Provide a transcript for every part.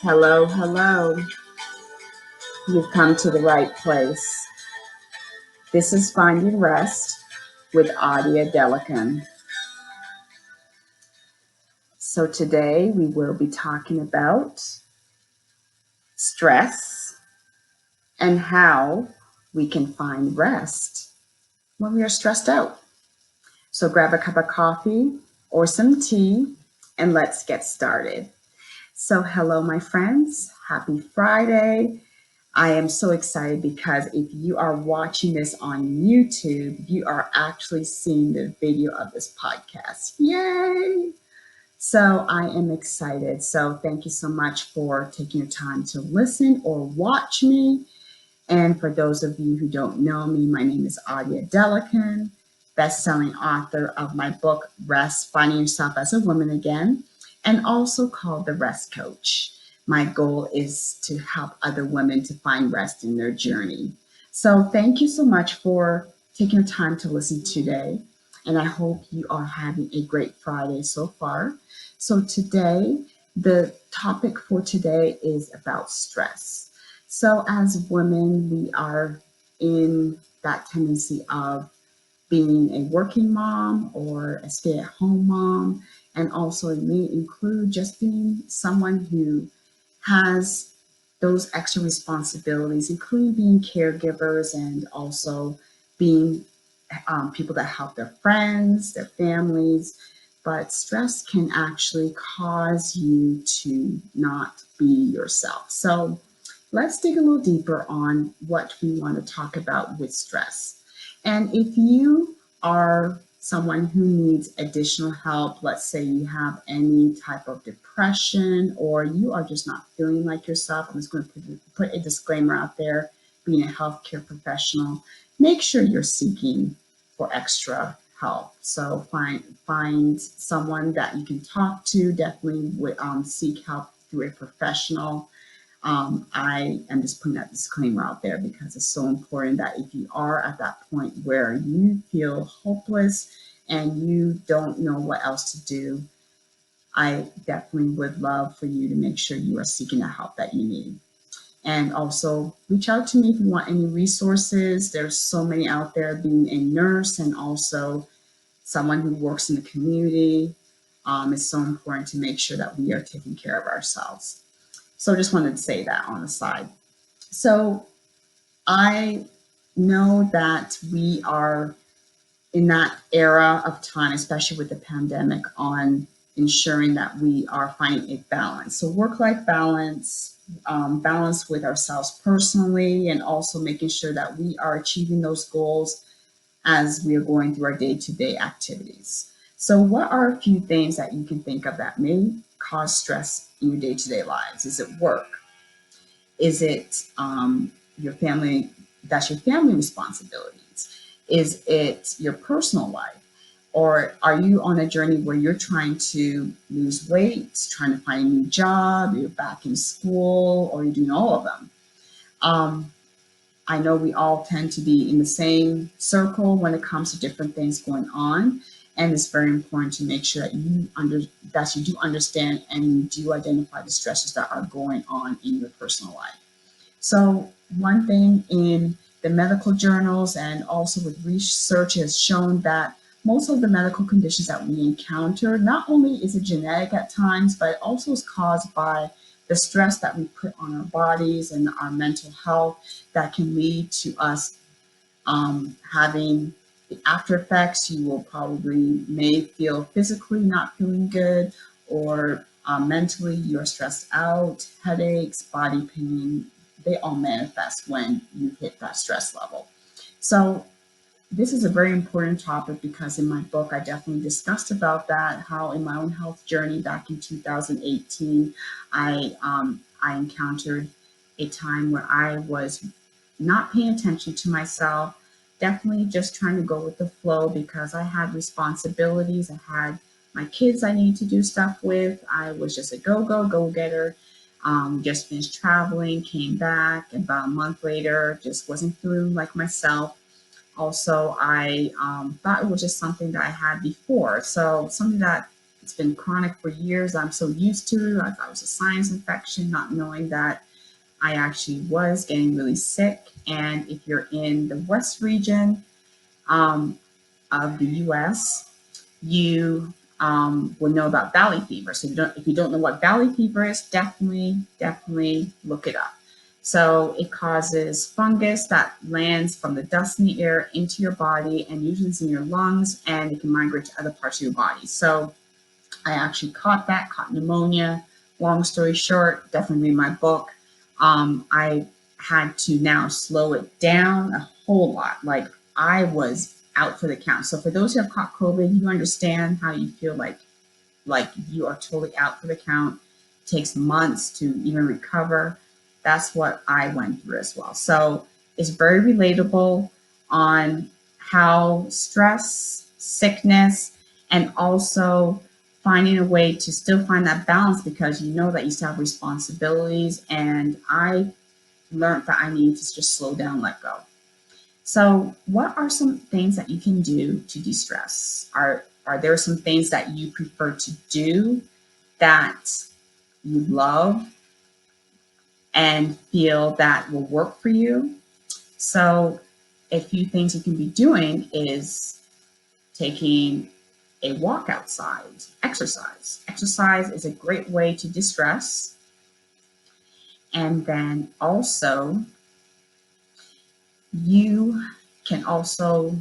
Hello, hello. You've come to the right place. This is Finding Rest with Adia Delican. So today we will be talking about stress and how we can find rest when we are stressed out. So grab a cup of coffee or some tea and let's get started. So hello, my friends. Happy Friday. I am so excited because if you are watching this on YouTube, you are actually seeing the video of this podcast. Yay! So I am excited. So thank you so much for taking your time to listen or watch me. And for those of you who don't know me, my name is Adia Delican, best-selling author of my book, Rest, Finding Yourself as a Woman Again, and also called the Rest Coach. My goal is to help other women to find rest in their journey. So thank you so much for taking the time to listen today. And I hope you are having a great Friday so far. So today, the topic for today is about stress. So as women, we are in that tendency of being a working mom or a stay-at-home mom, and also it may include just being someone who has those extra responsibilities, including being caregivers and also being people that help their friends, their families. But stress can actually cause you to not be yourself. So let's dig a little deeper on what we want to talk about with stress. And if you are someone who needs additional help, let's say you have any type of depression or you are just not feeling like yourself, I'm just going to put a disclaimer out there, being a healthcare professional, make sure you're seeking for extra help. So find someone that you can talk to, definitely seek help through a professional. I am just putting that disclaimer out there because it's so important that if you are at that point where you feel hopeless and you don't know what else to do, I definitely would love for you to make sure you are seeking the help that you need. And also reach out to me if you want any resources. There's so many out there, being a nurse and also someone who works in the community. It's so important to make sure that we are taking care of ourselves. So just wanted to say that on the side. So I know that we are in that era of time, especially with the pandemic, on ensuring that we are finding a balance. So work-life balance, balance with ourselves personally, and also making sure that we are achieving those goals as we are going through our day-to-day activities. So what are a few things that you can think of that may cause stress in your day-to-day lives? Is it work? Is it your family? That's your family responsibilities. Is it your personal life? Or are you on a journey where you're trying to lose weight, trying to find a new job, you're back in school, or you're doing all of them? I know we all tend to be in the same circle when it comes to different things going on. And it's very important to make sure that you do understand and you do identify the stresses that are going on in your personal life. So one thing in the medical journals and also with research has shown that most of the medical conditions that we encounter, not only is it genetic at times, but it also is caused by the stress that we put on our bodies and our mental health that can lead to us having the after effects. You will probably may feel physically not feeling good, or mentally you're stressed out, headaches, body pain. They all manifest when you hit that stress level. So this is a very important topic because in my book, I definitely discussed about that, how in my own health journey back in 2018, I encountered a time where I was not paying attention to myself, definitely just trying to go with the flow because I had responsibilities. I had my kids I needed to do stuff with. I was just a go getter. Just finished traveling, came back, and about a month later, just wasn't feeling like myself. Also, I thought it was just something that I had before. So something that it's been chronic for years. I'm so used to. I thought it was a sinus infection, not knowing that I actually was getting really sick. And if you're in the West region um, of the U.S., you will know about valley fever. So if you don't know what valley fever is, definitely look it up. So it causes fungus that lands from the dust in the air into your body, and usually it's in your lungs, and it can migrate to other parts of your body. So I actually caught pneumonia. Long story short, definitely read my book. I had to now slow it down a whole lot. Like I was out for the count. So for those who have caught COVID, you understand how you feel like you are totally out for the count. It takes months to even recover. That's what I went through as well. So it's very relatable on how stress, sickness, and also finding a way to still find that balance because you know that you still have responsibilities. And I learned that I needed to just slow down, let go. So, what are some things that you can do to de-stress? Are there some things that you prefer to do that you love and feel that will work for you? So, a few things you can be doing is taking a walk outside, exercise. Exercise is a great way to distress. And then also, you can also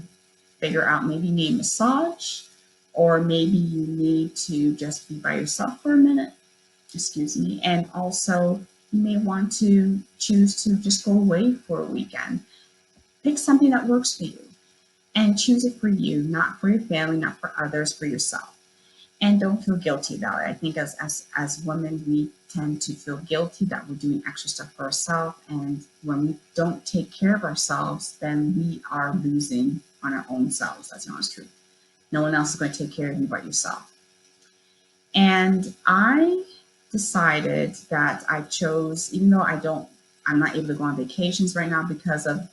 figure out maybe you need a massage or maybe you need to just be by yourself for a minute, excuse me. And also, you may want to choose to just go away for a weekend. Pick something that works for you and choose it for you, not for your family, not for others, for yourself. And don't feel guilty about it. I think as women, we tend to feel guilty that we're doing extra stuff for ourselves. And when we don't take care of ourselves, then we are losing on our own selves. That's the honest truth. No one else is going to take care of you but yourself. And I decided that I chose, even though I'm not able to go on vacations right now because of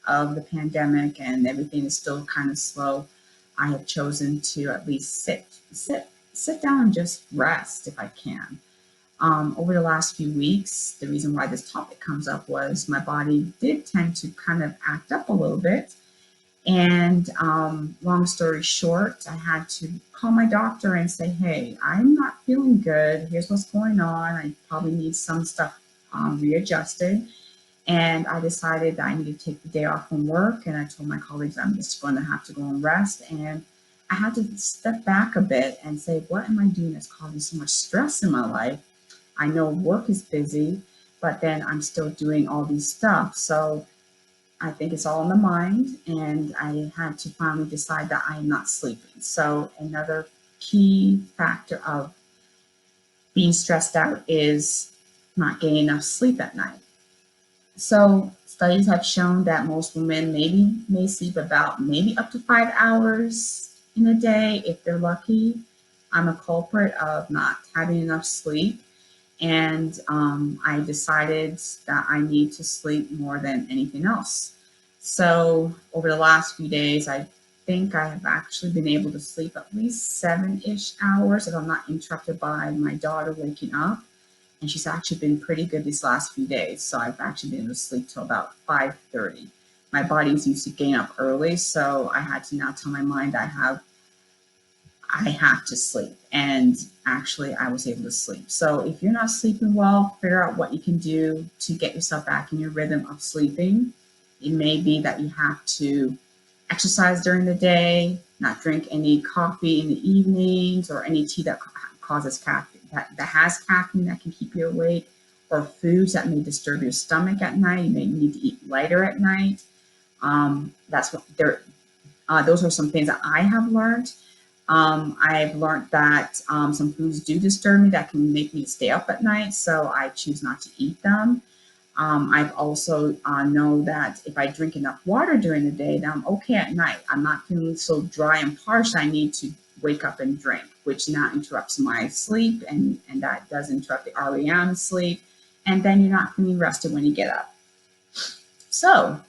the pandemic and everything is still kind of slow. I have chosen to at least sit down and just rest if I can. Over the last few weeks, the reason why this topic comes up was my body did tend to kind of act up a little bit. And long story short, I had to call my doctor and say, hey, I'm not feeling good. Here's what's going on. I probably need some stuff readjusted. And I decided that I needed to take the day off from work. And I told my colleagues I'm just going to have to go and rest. And I had to step back a bit and say, what am I doing that's causing so much stress in my life? I know work is busy, but then I'm still doing all these stuff. So I think it's all in the mind. And I had to finally decide that I am not sleeping. So another key factor of being stressed out is not getting enough sleep at night. So studies have shown that most women maybe may sleep about maybe up to 5 hours in a day if they're lucky. I'm a culprit of not having enough sleep, and I decided that I need to sleep more than anything else. So over the last few days, I think I have actually been able to sleep at least 7-ish hours if I'm not interrupted by my daughter waking up, and she's actually been pretty good these last few days. So I've actually been able to sleep till about 5:30. My body's used to getting up early, so I had to now tell my mind I have to sleep. And actually, I was able to sleep. So if you're not sleeping well, figure out what you can do to get yourself back in your rhythm of sleeping. It may be that you have to exercise during the day, not drink any coffee in the evenings or any tea that causes caffeine, that has caffeine that can keep you awake, or foods that may disturb your stomach at night. You may need to eat lighter at night. That's what they're. Those are some things that I have learned. I've learned that some foods do disturb me that can make me stay up at night, so I choose not to eat them. I've also know that if I drink enough water during the day, then I'm okay at night. I'm not feeling so dry and parched. I need to wake up and drink, which now interrupts my sleep, and that does interrupt the REM sleep. And then you're not feeling rested when you get up. So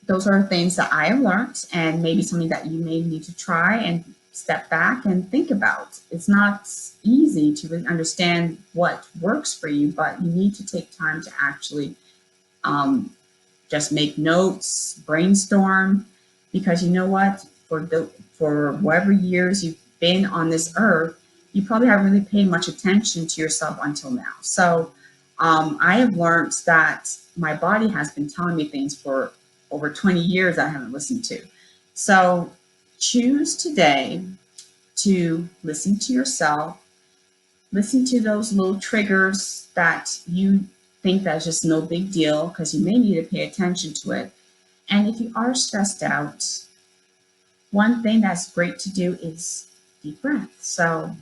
those are things that I have learned, and maybe something that you may need to try and step back and think about. It's not easy to really understand what works for you, but you need to take time to actually um, just make notes, brainstorm, because you know what? For whatever years you've been on this earth, you probably haven't really paid much attention to yourself until now. So I have learned that my body has been telling me things for over 20 years I haven't listened to. So choose today to listen to yourself, listen to those little triggers that you think that's just no big deal because you may need to pay attention to it. And if you are stressed out, one thing that's great to do is deep breath. So,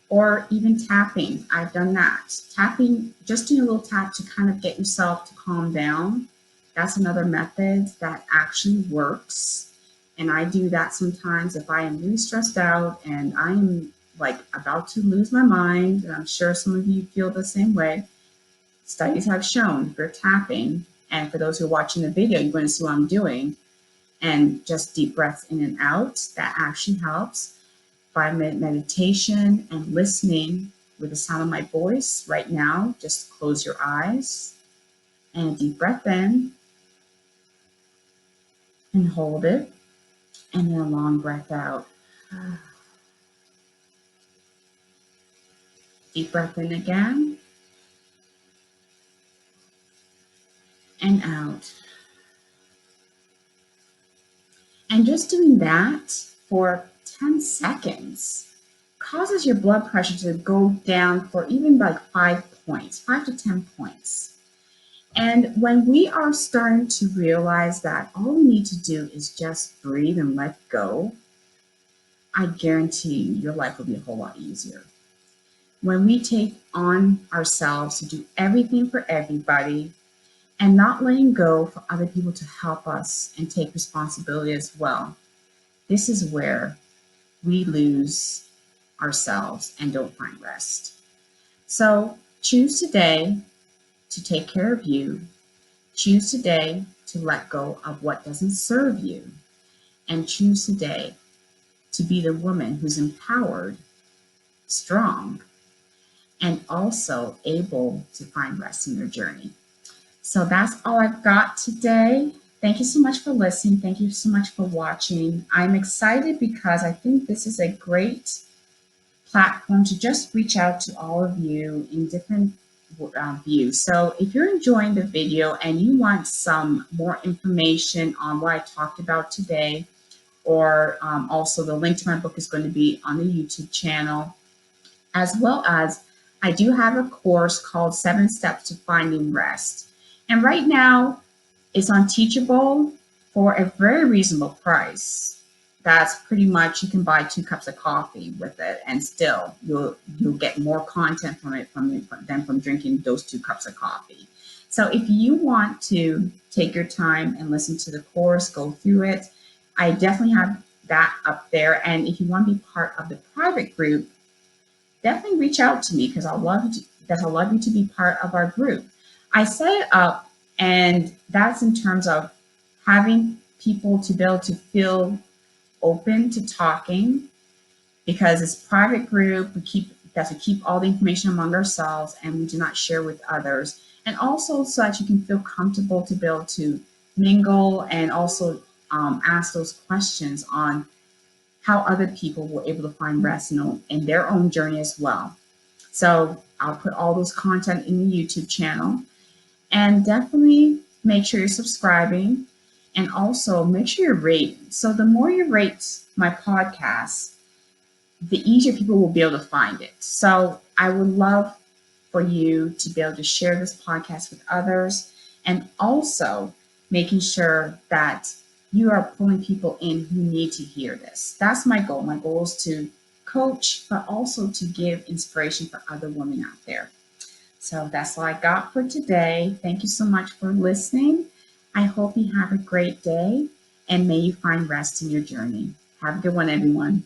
or even tapping. I've done that. Tapping, just doing a little tap to kind of get yourself to calm down. That's another method that actually works. And I do that sometimes if I am really stressed out and I am like about to lose my mind. And I'm sure some of you feel the same way. Studies have shown if you're tapping, and for those who are watching the video, you're going to see what I'm doing, and just deep breaths in and out. That actually helps. By meditation and listening with the sound of my voice right now, just close your eyes and a deep breath in and hold it, and then a long breath out. Deep breath in again and out. And just doing that for 10 seconds causes your blood pressure to go down for even like 5 points, 5 to 10 points. And when we are starting to realize that all we need to do is just breathe and let go, I guarantee you your life will be a whole lot easier. When we take on ourselves to do everything for everybody and not letting go for other people to help us and take responsibility as well, this is where we lose ourselves and don't find rest. So choose today to take care of you. Choose today to let go of what doesn't serve you. And choose today to be the woman who's empowered, strong, and also able to find rest in your journey. So that's all I've got today. Thank you so much for listening. Thank you so much for watching. I'm excited because I think this is a great platform to just reach out to all of you in different views. So if you're enjoying the video and you want some more information on what I talked about today, or also the link to my book is going to be on the YouTube channel, as well as I do have a course called 7 Steps to Finding Rest. And right now it's on Teachable for a very reasonable price. That's pretty much, you can buy 2 cups of coffee with it, and still you'll get more content from it than from drinking those 2 cups of coffee. So if you want to take your time and listen to the course, go through it, I definitely have that up there. And if you want to be part of the private group, definitely reach out to me because I'll love you to be part of our group. I set it up, and that's in terms of having people to be able to feel open to talking, because it's private group. We keep all the information among ourselves, and we do not share with others. And also so that you can feel comfortable to be able to mingle and also ask those questions on how other people were able to find rest in their own journey as well. So I'll put all those content in the YouTube channel, and definitely make sure you're subscribing, and also make sure you're rating. So the more you rate my podcast, the easier people will be able to find it. So I would love for you to be able to share this podcast with others, and also making sure that you are pulling people in who need to hear this. That's my goal. My goal is to coach, but also to give inspiration for other women out there. So that's all I got for today. Thank you so much for listening. I hope you have a great day, and may you find rest in your journey. Have a good one, everyone.